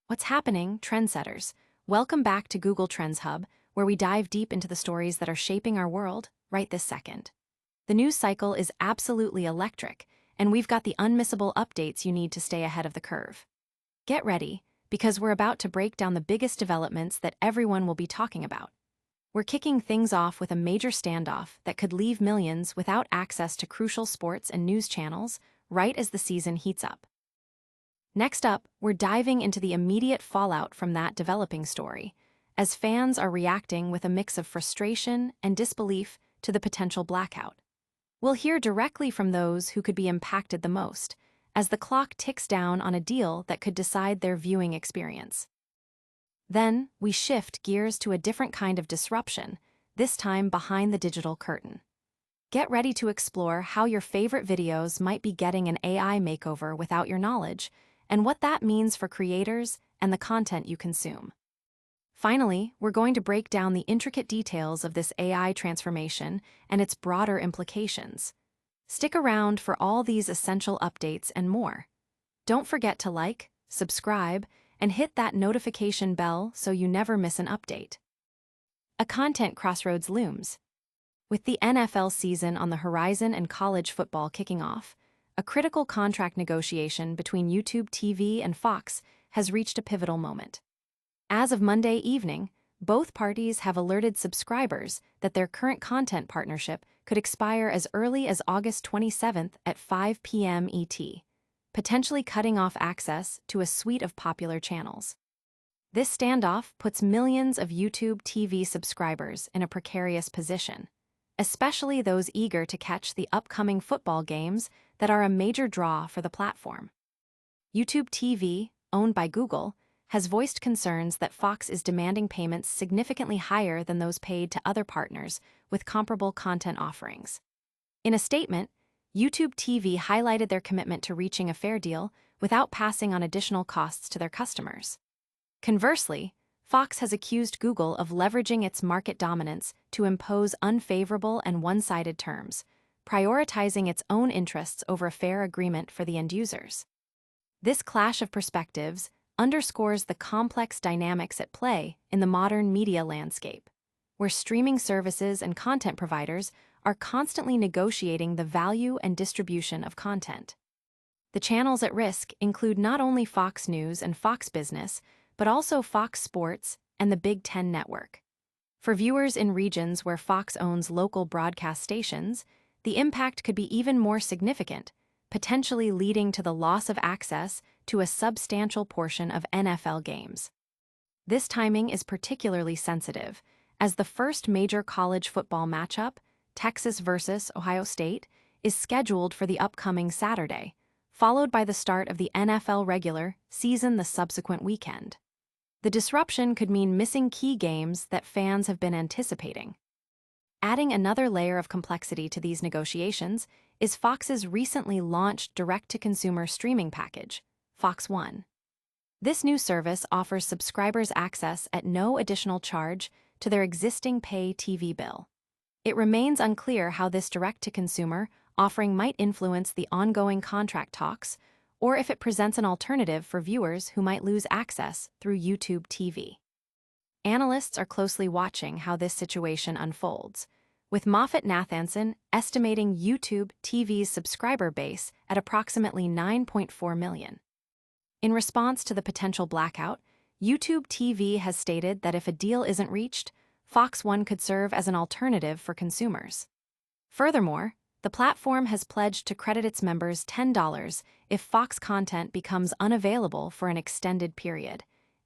What's happening, trendsetters? Welcome back to Google Trends Hub, where we dive deep into the stories that are shaping our world right this second. The news cycle is absolutely electric, and we've got the unmissable updates you need to stay ahead of the curve. Get ready, because we're about to break down the biggest developments that everyone will be talking about. We're kicking things off with a major standoff that could leave millions without access to crucial sports and news channels right as the season heats up. Next up, we're diving into the immediate fallout from that developing story, as fans are reacting with a mix of frustration and disbelief to the potential blackout. We'll hear directly from those who could be impacted the most, as the clock ticks down on a deal that could decide their viewing experience. Then, we shift gears to a different kind of disruption, this time behind the digital curtain. Get ready to explore how your favorite videos might be getting an AI makeover without your knowledge, and what that means for creators and the content you consume. Finally, we're going to break down the intricate details of this AI transformation and its broader implications. Stick around for all these essential updates and more. Don't forget to like, subscribe, and hit that notification bell so you never miss an update. A content crossroads looms. With the NFL season on the horizon and college football kicking off, a critical contract negotiation between YouTube TV and Fox has reached a pivotal moment. As of Monday evening, both parties have alerted subscribers that their current content partnership could expire as early as August 27th at 5 p.m. ET, potentially cutting off access to a suite of popular channels. This standoff puts millions of YouTube TV subscribers in a precarious position, especially those eager to catch the upcoming football games that are a major draw for the platform. YouTube TV, owned by Google, has voiced concerns that Fox is demanding payments significantly higher than those paid to other partners with comparable content offerings. In a statement, YouTube TV highlighted their commitment to reaching a fair deal without passing on additional costs to their customers. Conversely, Fox has accused Google of leveraging its market dominance to impose unfavorable and one-sided terms, prioritizing its own interests over a fair agreement for the end users. This clash of perspectives underscores the complex dynamics at play in the modern media landscape, where streaming services and content providers are constantly negotiating the value and distribution of content. The channels at risk include not only Fox News and Fox Business, but also Fox Sports and the Big Ten Network. For viewers in regions where Fox owns local broadcast stations, the impact could be even more significant, potentially leading to the loss of access to a substantial portion of NFL games. This timing is particularly sensitive, as the first major college football matchup, Texas versus Ohio State, is scheduled for the upcoming Saturday, followed by the start of the NFL regular season the subsequent weekend. The disruption could mean missing key games that fans have been anticipating. Adding another layer of complexity to these negotiations is Fox's recently launched direct-to-consumer streaming package, Fox One. This new service offers subscribers access at no additional charge to their existing pay TV bill. It remains unclear how this direct-to-consumer offering might influence the ongoing contract talks, or if it presents an alternative for viewers who might lose access through YouTube TV. Analysts are closely watching how this situation unfolds, with Moffett-Nathanson estimating YouTube TV's subscriber base at approximately 9.4 million. In response to the potential blackout, YouTube TV has stated that if a deal isn't reached, Fox One could serve as an alternative for consumers. Furthermore, the platform has pledged to credit its members $10 if Fox content becomes unavailable for an extended period,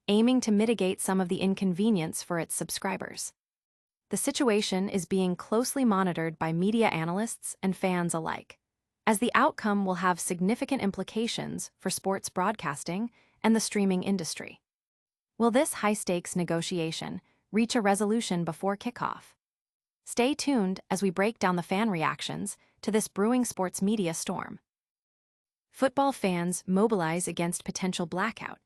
aiming to mitigate some of the inconvenience for its subscribers. The situation is being closely monitored by media analysts and fans alike, as the outcome will have significant implications for sports broadcasting and the streaming industry. Will this high-stakes negotiation reach a resolution before kickoff? Stay tuned as we break down the fan reactions to this brewing sports media storm. Football fans mobilize against potential blackout.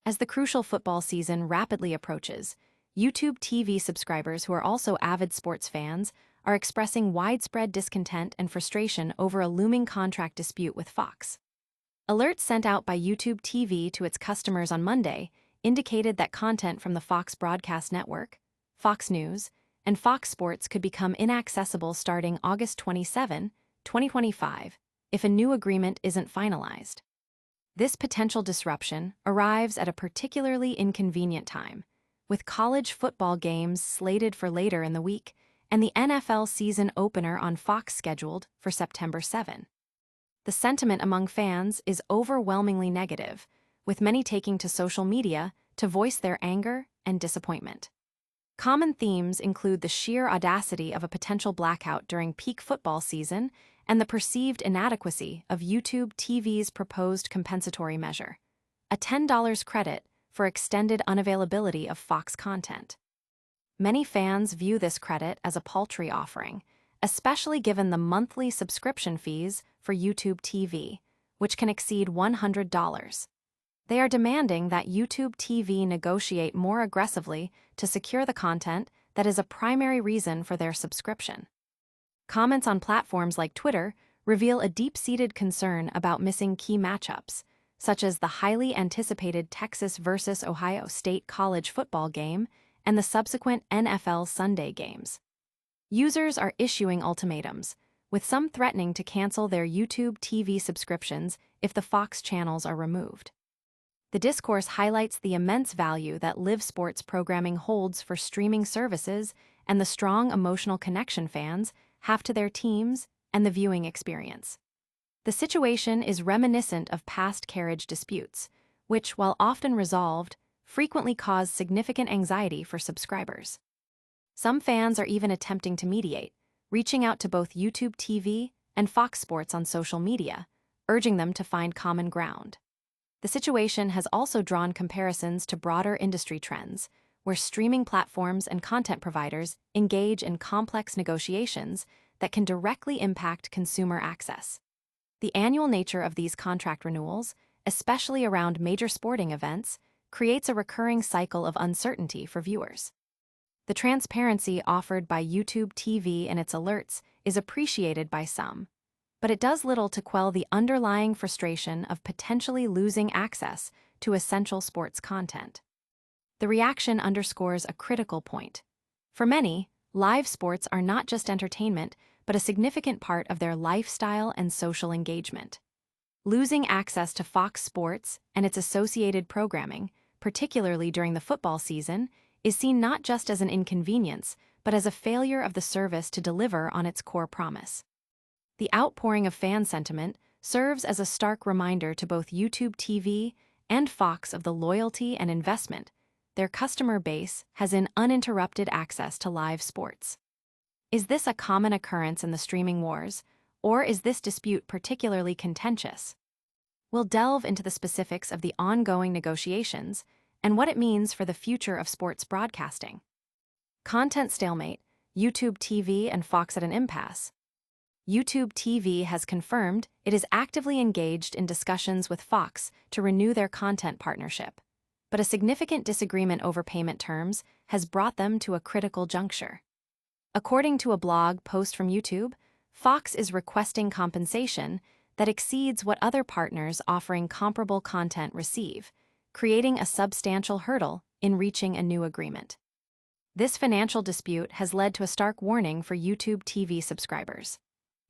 As the crucial football season rapidly approaches, YouTube TV subscribers who are also avid sports fans are expressing widespread discontent and frustration over a looming contract dispute with Fox. Alerts sent out by YouTube TV to its customers on Monday indicated that content from the Fox broadcast network, Fox News, and Fox Sports could become inaccessible starting August 27, 2025, if a new agreement isn't finalized. This potential disruption arrives at a particularly inconvenient time, with college football games slated for later in the week and the NFL season opener on Fox scheduled for September 7. The sentiment among fans is overwhelmingly negative, with many taking to social media to voice their anger and disappointment. Common themes include the sheer audacity of a potential blackout during peak football season and the perceived inadequacy of YouTube TV's proposed compensatory measure, a $10 credit for extended unavailability of Fox content. Many fans view this credit as a paltry offering, especially given the monthly subscription fees for YouTube TV, which can exceed $100. They are demanding that YouTube TV negotiate more aggressively to secure the content that is a primary reason for their subscription. Comments on platforms like Twitter reveal a deep-seated concern about missing key matchups, such as the highly anticipated Texas versus Ohio State college football game and the subsequent NFL Sunday games. Users are issuing ultimatums, with some threatening to cancel their YouTube TV subscriptions if the Fox channels are removed. The discourse highlights the immense value that live sports programming holds for streaming services and the strong emotional connection fans have to their teams and the viewing experience. The situation is reminiscent of past carriage disputes, which, while often resolved, frequently cause significant anxiety for subscribers. Some fans are even attempting to mediate, reaching out to both YouTube TV and Fox Sports on social media, urging them to find common ground. The situation has also drawn comparisons to broader industry trends, where streaming platforms and content providers engage in complex negotiations that can directly impact consumer access. The annual nature of these contract renewals, especially around major sporting events, creates a recurring cycle of uncertainty for viewers. The transparency offered by YouTube TV and its alerts is appreciated by some, but it does little to quell the underlying frustration of potentially losing access to essential sports content. The reaction underscores a critical point. For many, live sports are not just entertainment, but a significant part of their lifestyle and social engagement. Losing access to Fox Sports and its associated programming, particularly during the football season, is seen not just as an inconvenience, but as a failure of the service to deliver on its core promise. The outpouring of fan sentiment serves as a stark reminder to both YouTube TV and Fox of the loyalty and investment their customer base has in uninterrupted access to live sports. Is this a common occurrence in the streaming wars, or is this dispute particularly contentious? We'll delve into the specifics of the ongoing negotiations and what it means for the future of sports broadcasting. Content stalemate, YouTube TV and Fox at an impasse. YouTube TV has confirmed it is actively engaged in discussions with Fox to renew their content partnership, but a significant disagreement over payment terms has brought them to a critical juncture. According to a blog post from YouTube, Fox is requesting compensation that exceeds what other partners offering comparable content receive, creating a substantial hurdle in reaching a new agreement. This financial dispute has led to a stark warning for YouTube TV subscribers.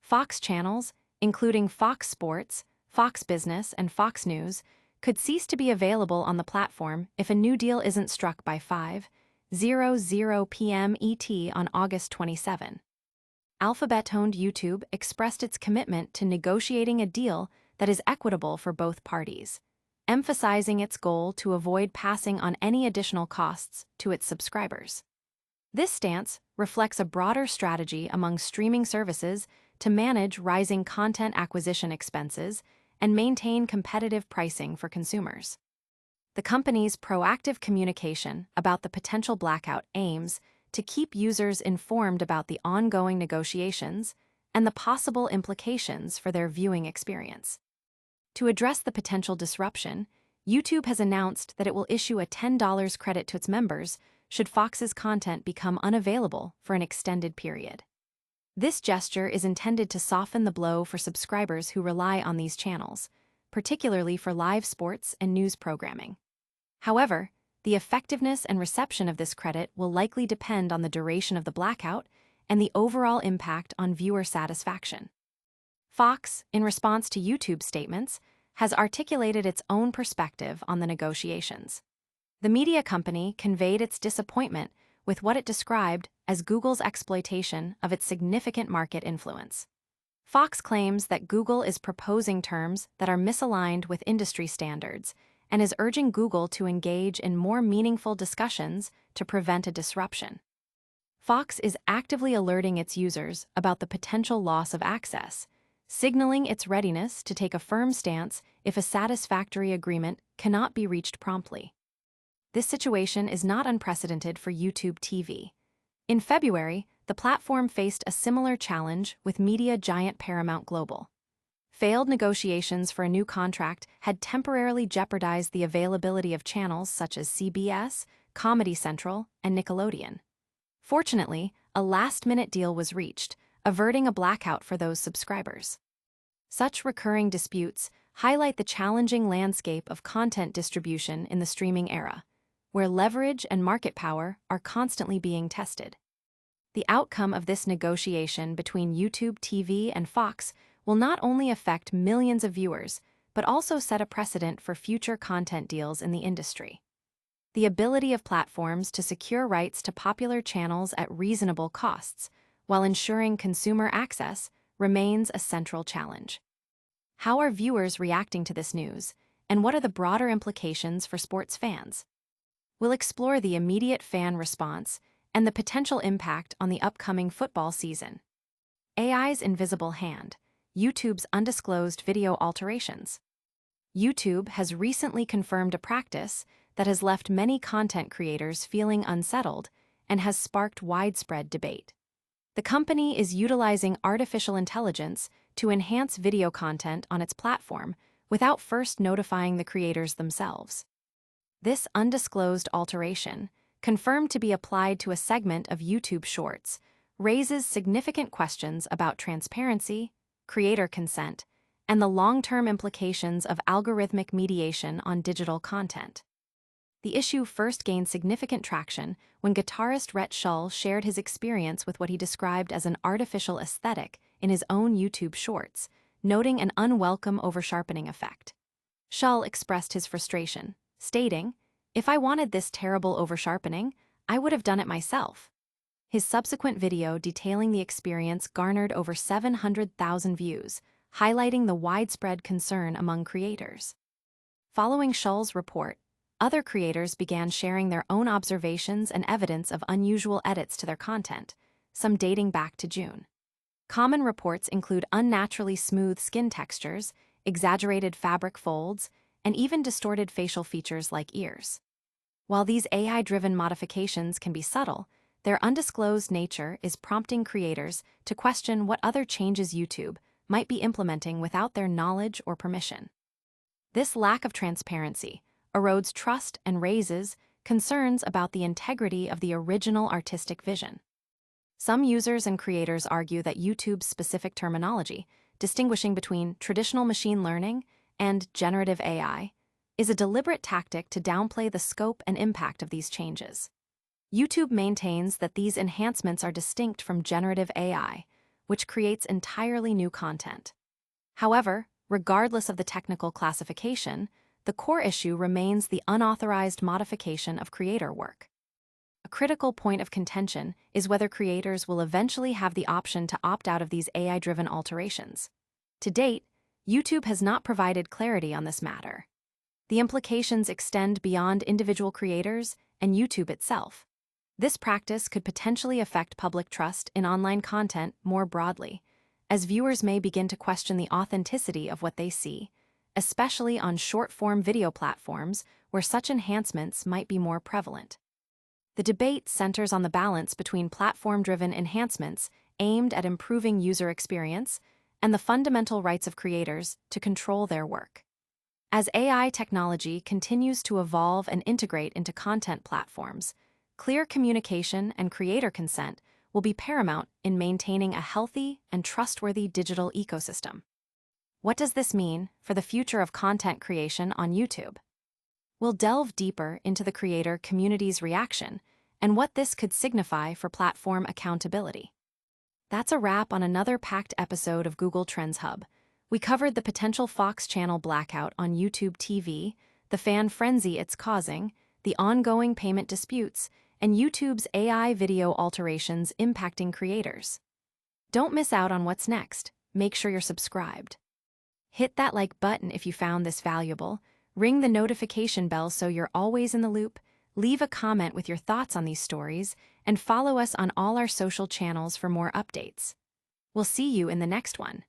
Fox channels, including Fox Sports, Fox Business, and Fox News, could cease to be available on the platform if a new deal isn't struck by 5:00 p.m. ET on August 27. Alphabet-owned YouTube expressed its commitment to negotiating a deal that is equitable for both parties, emphasizing its goal to avoid passing on any additional costs to its subscribers. This stance reflects a broader strategy among streaming services to manage rising content acquisition expenses and maintain competitive pricing for consumers. The company's proactive communication about the potential blackout aims to keep users informed about the ongoing negotiations and the possible implications for their viewing experience. To address the potential disruption, YouTube has announced that it will issue a $10 credit to its members should Fox's content become unavailable for an extended period. This gesture is intended to soften the blow for subscribers who rely on these channels, particularly for live sports and news programming. However, the effectiveness and reception of this credit will likely depend on the duration of the blackout and the overall impact on viewer satisfaction. Fox, in response to YouTube's statements, has articulated its own perspective on the negotiations. The media company conveyed its disappointment with what it described as Google's exploitation of its significant market influence. Fox claims that Google is proposing terms that are misaligned with industry standards and is urging Google to engage in more meaningful discussions to prevent a disruption. Fox is actively alerting its users about the potential loss of access, signaling its readiness to take a firm stance if a satisfactory agreement cannot be reached promptly. This situation is not unprecedented for YouTube TV. In February, the platform faced a similar challenge with media giant Paramount Global. Failed negotiations for a new contract had temporarily jeopardized the availability of channels such as CBS, Comedy Central, and Nickelodeon. Fortunately, a last-minute deal was reached, averting a blackout for those subscribers. Such recurring disputes highlight the challenging landscape of content distribution in the streaming era, where leverage and market power are constantly being tested. The outcome of this negotiation between YouTube TV and Fox will not only affect millions of viewers, but also set a precedent for future content deals in the industry. The ability of platforms to secure rights to popular channels at reasonable costs, while ensuring consumer access, remains a central challenge. How are viewers reacting to this news, and what are the broader implications for sports fans? We'll explore the immediate fan response and the potential impact on the upcoming football season. AI's invisible hand, YouTube's undisclosed video alterations. YouTube has recently confirmed a practice that has left many content creators feeling unsettled and has sparked widespread debate. The company is utilizing artificial intelligence to enhance video content on its platform without first notifying the creators themselves. This undisclosed alteration, confirmed to be applied to a segment of YouTube Shorts, raises significant questions about transparency, creator consent, and the long-term implications of algorithmic mediation on digital content. The issue first gained significant traction when guitarist Rhett Shull shared his experience with what he described as an artificial aesthetic in his own YouTube Shorts, noting an unwelcome oversharpening effect. Shull expressed his frustration, stating, "If I wanted this terrible oversharpening, I would have done it myself." His subsequent video detailing the experience garnered over 700,000 views, highlighting the widespread concern among creators. Following Shull's report, other creators began sharing their own observations and evidence of unusual edits to their content, some dating back to June. Common reports include unnaturally smooth skin textures, exaggerated fabric folds, and even distorted facial features like ears. While these AI-driven modifications can be subtle, their undisclosed nature is prompting creators to question what other changes YouTube might be implementing without their knowledge or permission. This lack of transparency erodes trust and raises concerns about the integrity of the original artistic vision. Some users and creators argue that YouTube's specific terminology, distinguishing between traditional machine learning and generative AI, is a deliberate tactic to downplay the scope and impact of these changes. YouTube maintains that these enhancements are distinct from generative AI, which creates entirely new content. However, regardless of the technical classification, the core issue remains the unauthorized modification of creator work. A critical point of contention is whether creators will eventually have the option to opt out of these AI-driven alterations. To date, YouTube has not provided clarity on this matter. The implications extend beyond individual creators and YouTube itself. This practice could potentially affect public trust in online content more broadly, as viewers may begin to question the authenticity of what they see, especially on short-form video platforms where such enhancements might be more prevalent. The debate centers on the balance between platform-driven enhancements aimed at improving user experience and the fundamental rights of creators to control their work. As AI technology continues to evolve and integrate into content platforms, clear communication and creator consent will be paramount in maintaining a healthy and trustworthy digital ecosystem. What does this mean for the future of content creation on YouTube? We'll delve deeper into the creator community's reaction and what this could signify for platform accountability. That's a wrap on another packed episode of Google Trends Hub. We covered the potential Fox channel blackout on YouTube TV, the fan frenzy it's causing, the ongoing payment disputes, and YouTube's AI video alterations impacting creators. Don't miss out on what's next. Make sure you're subscribed. Hit that like button if you found this valuable, ring the notification bell so you're always in the loop, leave a comment with your thoughts on these stories, and follow us on all our social channels for more updates. We'll see you in the next one.